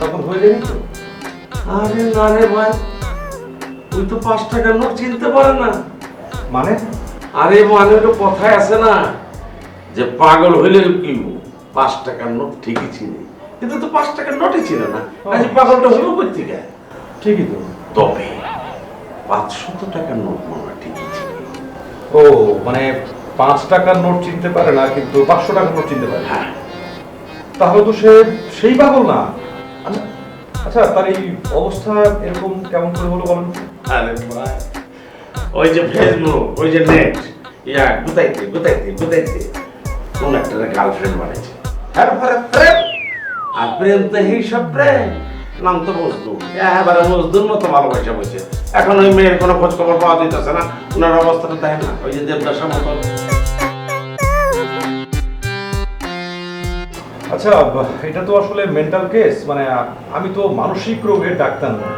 পাগল হয়ে যায়নি তো? আরে না রে ভাই, তুই তো 5 টাকার নোট চিনতে পারে না। মানে? আরে মানে তো কথায় আছে না যে পাগল হইলে কি 5 টাকার নোট ঠিকই চিনে, কিন্তু তো 5 টাকার নোটই চিনে না। আজ পাগলটা হলো কই থেকে? ঠিকই তো। তবে 500 টাকার নোট মনে ঠিকই চিনে। ও মানে 5 টাকার নোট চিনতে পারে না, কিন্তু 500 টাকার নোট চিনতে পারে। হ্যাঁ, তাহলে তো সেই পাগল না। আচ্ছা আচ্ছা, তার এই অবস্থা এরকম কেমন করে হলো বলেন? আরে ভাই, ওই যে ফেসবুক, ওই যে নেট, গুতাইতে কোন একটা গার্লফ্রেন্ড বানাইছে। তারপরে প্রেম, আর প্রেম তো হিসাব প্রেম, নাম তো মজদুর। এবারে মজদুর মতো ভালোবাসা বসে। এখন ওই মেয়ের কোনো খোঁজ খবর পাওয়া যাইতেছে না, ওনার অবস্থাটা তাই না, ওই যে দেবদাসের মতো। আচ্ছা, এটা তো আসলে মেন্টাল কেস, মানে আমি তো মানসিক রোগের ডাক্তার না।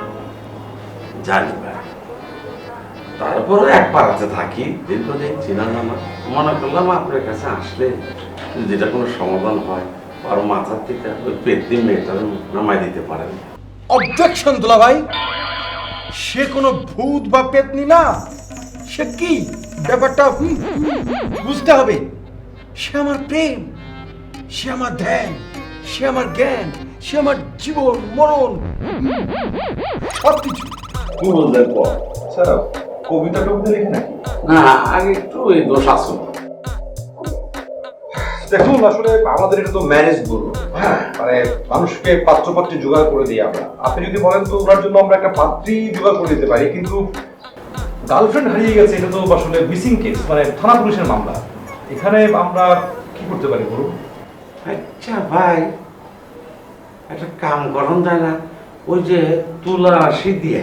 জানি ভাই, তারপরে এক পাড়াতে থাকি, দীর্ঘদিন চিনার নামা, মনে করলাম আপনার কাছে আসলে যেটা কোনো সমাধান হয়, আর মাথার থেকে ওই পেতনি মেয়েটা নামাই দিতে পারেন। অবজেকশন দুলা ভাই, সে কোনো ভূত বা পেতনি না। সে কি ব্যাপারটা বুঝতে হবে। সে আমার প্রেম, সে আমার ধ্যান, সে আমার জ্ঞান, সে আমার জীবন মরণ সবকিছু। কি বুঝলেন? আচ্ছা, কবিতা লিখে নাকি? না, আগে একটু এই দোষ আসুন। দেখুন, আসলে আমাদের এটা তো ম্যারেজ ব্যুরো, হ্যাঁ, মানে মানুষকে পাত্রপাত্রী জোগাড় করে দিই আমরা। আপনি যদি বলেন তো ওনার জন্য আমরা একটা পাত্রী জোগাড় করে দিতে পারি, কিন্তু গার্লফ্রেন্ড হারিয়ে গেছে, এটা তো আসলে মিসিং কেস, মানে থানা পুলিশের মামলা। এখানে আমরা কি করতে পারি বলুন? আচ্ছা ভাই, একটা কাম করুন যায় না, ওই যে তুলা রাশি দিয়ে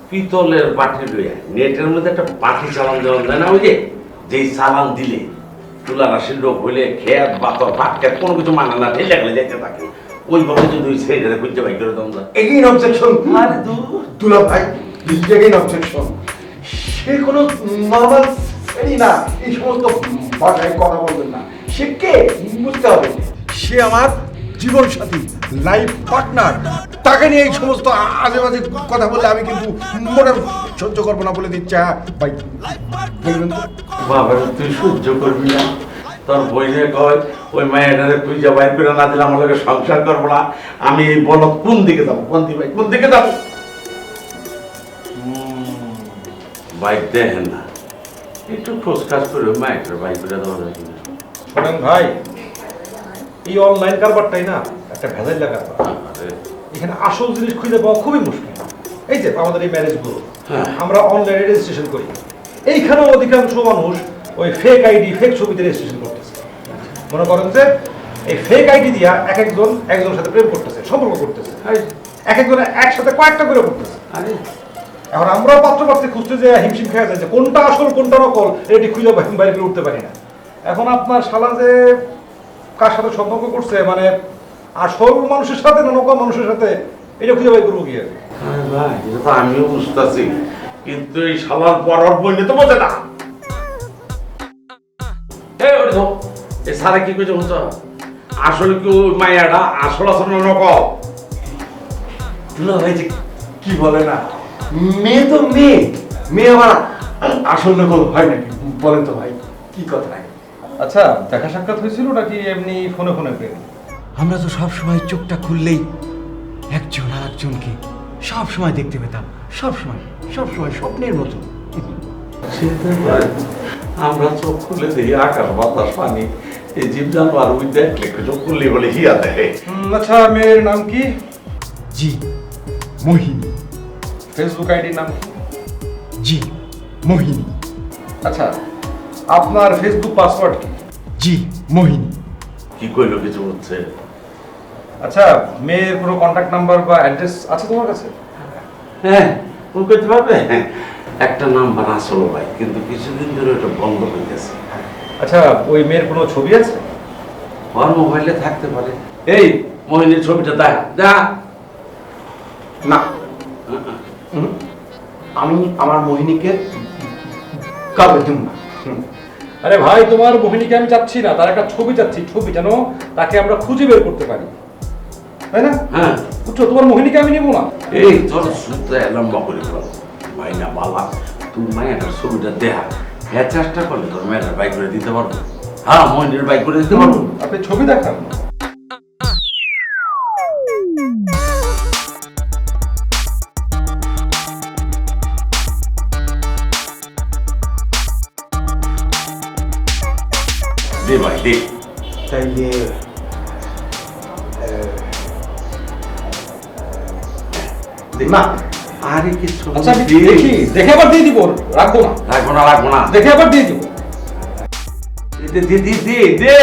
পিতলের বাটি লইয়া নেটের মধ্যে একটা বাটি চালান দেওয়া যায় না, ওই যে যেই চালান দিলে তুলা রাশির লোক হইলে খেত বাতর ভাত খেত কোনো কিছু মানে না, ঠেলে গেলে যেতে থাকে, ওইভাবে যদি ওই ছেলেটারে খুঁজতে পাই করে দেওয়া যায়। এগেইন অবজেকশন আরে দূর। দুলা ভাই, এগেইন অবজেকশন। সে কোনো নর্মাল ছেলে না, এই সমস্ত ভাষায় কথা বলবেন না। সে কে বুঝতে হবে। সে আমার জীবন সাথী, লাইফ পার্টনার। তাকে নিয়ে এই সমস্ত আজে বাজে কথা বললে আমি কিন্তু মনে সহ্য করবো না, বলে দিচ্ছি। ভাই বলবেন তো? বাবা, তুই সহ্য করবি না? তোর বইনে কয় ওই মায়েরারে তুই যা বাইর করে না দিলে আমার লোকের সংসার করবো না। আমি এই বলো কোন দিকে যাবো, কোন দিকে যাবো? বাইক দেখেন না, একটু খোঁজ কাজ করে ওই মায়ের বাইক করে দেওয়া যায় কিনা? শোনেন ভাই, এই অনলাইন কারবারটাই না একটা ভেজাল লাগা। আরে, এখানে আসল জিনিস খুঁজে পাওয়া খুবই মুশকিল। এই যে আমাদের এই ম্যারেজ ব্যুরো, হ্যাঁ। আমরা অনলাইনে রেজিস্ট্রেশন করি। এইখানেও অধিকাংশ মানুষ ওই ফেক আইডি, ফেক ছবিতে রেজিস্ট্রেশন করতেছে। মনে করেন যে এই ফেক আইডি দিয়া একজনের সাথে প্রেম করতেছে, সম্পর্ক করতেছে, এক একজনে একসাথে কয়েকটা করে করতেছে। আরে এখন আমরাও পাত্রপাত্রী খুঁজতে যে হিমশিম খেয়ে যায় যে কোনটা আসল কোনটা নকল, এটি খুঁজে বাইরে করে উঠতে পারি না। এখন আপনার শালা যে কার সাথে সম্পর্ক করছে, মানে আসল মানুষের সাথে না নকল মানুষের সাথে, এটা খুঁজে বাই করবো গিয়ে। আরে ভাই, এটা তো আমিও বুঝতেছি, কিন্তু এই শালার পর বইনে তো বোঝে না। এই সারা কি কইছে বুঝছো? আসলে কি ওই মায়াটা আসল আসল না নকল? দুলা ভাই যে কি বলে না, মেয়ে তো মেয়ে আমার আসল নকল হয় নাকি? বলেন তো ভাই, কি কথা? আচ্ছা, দেখা সাক্ষাৎ হয়েছিল নাকি এমনি ফোনে ফোনে প্রেম? আমরা তো সব সময় চোখটা খুললেই একজন আর একজনকে সব সময় দেখতে পেতাম, সব সময় স্বপ্নের মতো। আমরা চোখ খুলে দেখি আকাশ বাতাস পানি, এই জীব জানোয়ার ওই দেখলে চোখ খুললে বলে হিয়া দেয়। আচ্ছা, মেয়ের নাম কি? জি মোহিনী। ফেসবুক আইডির নাম কি? জি মোহিনী। আচ্ছা, আপনার ফেসবুক পাসওয়ার্ড কি? জি মোহিনী। কি কইলো কিছু হচ্ছে? আচ্ছা, মেয়ের কোনো কন্ট্যাক্ট নাম্বার বা অ্যাড্রেস আছে তোমার কাছে? হ্যাঁ, কোন করতে পারবে? একটা নাম্বার আসলো ভাই, কিন্তু কিছুদিন ধরে এটা বন্ধ হয়ে গেছে। আচ্ছা, ওই মেয়ের কোনো ছবি আছে? ওর মোবাইলে থাকতে পারে। এই মোহিনীর ছবিটা দেখা না, আমি আমার মোহিনীকে কাউকে দেব না। আরে ভাই, তোমার মোহিনীকে আমি চাচ্ছি না, তার একটা ছবি চাচ্ছি, ছবি যেন তাকে আমরা খুঁজে বের করতে পারি। তাই না? হ্যাঁ বুঝছো, তোমার মোহিনীকে আমি নিবো না। এই তোর সূত্রে লম্বা করে ফেল ভাই না বাবা, তুমি মায়ের ছবিটা দেখা হ্যাঁ চেষ্টা করলে তোর মেয়েটার বাইক করে দিতে পারবো। হ্যাঁ মহিনের বাইক করে দিতে পারবো। আপনি ছবি দেখান। দে ভাই দে। তাইলে না আরে কিছু আচ্ছা আমি দেখি, দেখে আবার দিয়ে দিব, রাখবো না। রাখবো না রাখবো না, দেখে আবার দিয়ে দিব। দে দে দে দে দে।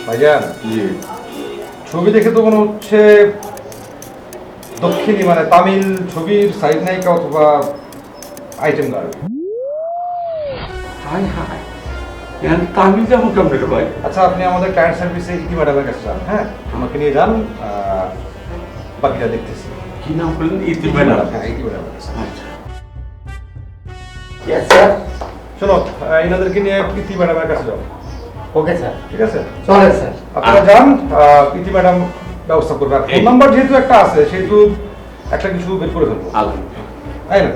ভাইজান, ছবি দেখে তো মনে হচ্ছে দক্ষিণী মানে তামিল ছবির সাইড নায়িকা অথবা আইটেম গার্ল। হাই হাই এখন তামিল যেমন কেমন রে ভাই? আচ্ছা আপনি আমাদের ক্লায়েন্ট সার্ভিসে ইতি ম্যাডামের কাছে যান, হ্যাঁ আমাকে নিয়ে যান, বাকিটা দেখতেছি। কি নাম বললেন? ইতি ম্যাডাম। হ্যাঁ ইতি ম্যাডামের কাছে। আচ্ছা ইয়েস স্যার। শোনো, এনাদেরকে নিয়ে ইতি ম্যাডামের কাছে যাও। Okay sir. ঠিক আছে, চলেন স্যার। আপনারা যান, ইতি ম্যাডাম ব্যবস্থা করবে। আর ফোন নাম্বার যেহেতু একটা আছে সেহেতু একটা কিছু বের করে ফেলবো। আল্লাহ তাই না?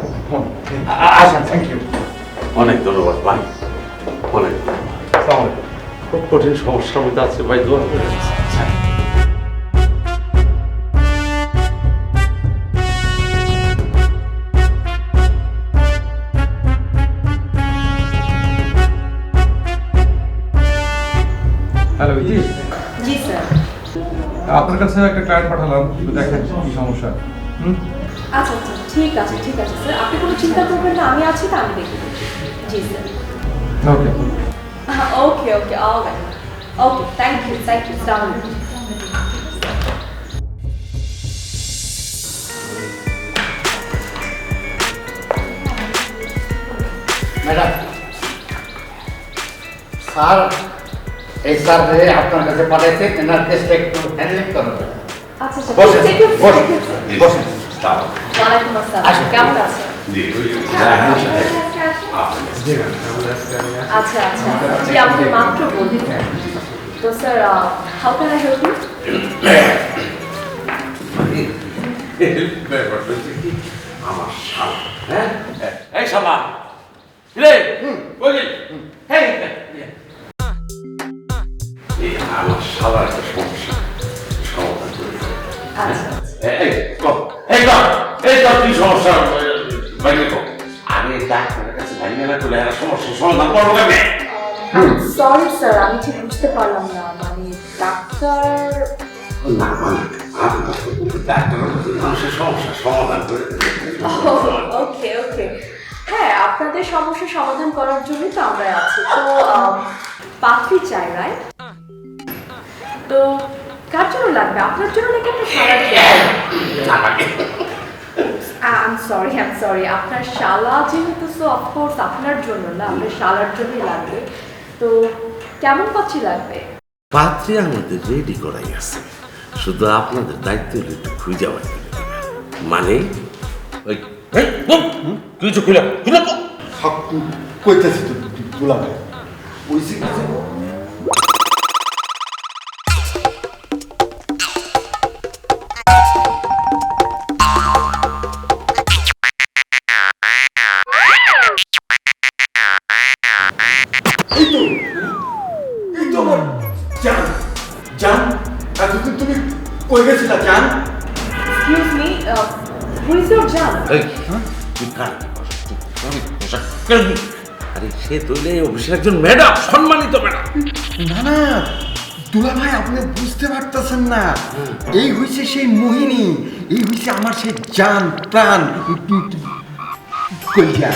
আসেন, থ্যাংক ইউ। অনেক ধন্যবাদ ভাই, অনেক আসসালামু আলাইকুম। খুব কঠিন সমস্যার মধ্যে আছে ভাই, দোয়া করে হ্যালো ইতি, জি স্যার। আপনার কাছে একটা ক্লায়েন্ট পাঠালাম, একটু দেখেন কি সমস্যা। আচ্ছা আচ্ছা ঠিক আছে স্যার, আপনি কোনো চিন্তা করবেন না, আমি আছি তো, আমি দেখে দিচ্ছি। জি sir. Okay. Okay okay alright, okay thank you সালাম আলাইকুম। ম্যাডাম, স্যার এই স্যার আপনার কাছে পাঠাইছে, এনার কেসটা একটু হ্যান্ডলিং করুন। আচ্ছা আচ্ছা বসেন, ঠিক আছে, বসেন, ঠিক আছে। বসেন। ওয়ালাইকুম আসসালাম, আসুন। কেমন আছেন? আচ্ছা আচ্ছা জি, আমাকে মাত্র বললেন। তো sir how can I help you? আমার শালা, হ্যাঁ এই শালা রে ওই হেই এই আমার শালার একটা সমস্যা সমাধান করে দাও। আচ্ছা এই কর এই কর এই কর কি সমস্যা বাইরে কর। আমি ডাক্তারের কাছে ভাইঙ্গা না করলে একটা সমস্যার সমাধান করবো কেমনে? সরি স্যার, আমি ঠিক বুঝতে পারলাম না, মানে ডাক্তার। না মানে ডাক্তারের কাছে মানুষের সমস্যার সমাধান করে দেবে। ওকে ওকে, হ্যাঁ আপনাদের সমস্যা সমাধান করার জন্যই তো আমরা আছি। তো পাত্রী চাই, রাইট? তো কার জন্য লাগবে? আপনার জন্য নাকি আপনার শালার জন্য? আই এম সরি, আপনার শালা যেহেতু, সো অফকোর্স আপনার জন্য না, আপনার শালার জন্যই লাগবে। তো কেমন পাত্রী লাগবে? পাত্রী আমাদের রেডি করাই আছে, শুধু আপনাদের দায়িত্ব হলো একটু খুঁজে পাই। মানে ওই কিছু খুলে খুলে কইতেছি তো দুলা ভাই, ওইসে কিছু এই তো আমার জান জান, এতদিন তুমি কই গেছিলা জান? Excuse me, who is your জান? এই তুই কার আরে সে তুইলে অফিসের একজন ম্যাডাম, সম্মানিত ম্যাডাম। না না দুলা ভাই, আপনি বুঝতে পারতেছেন না, এই হইছে সেই মোহিনী, এই হইছে আমার সেই জান প্রাণ কইয়া।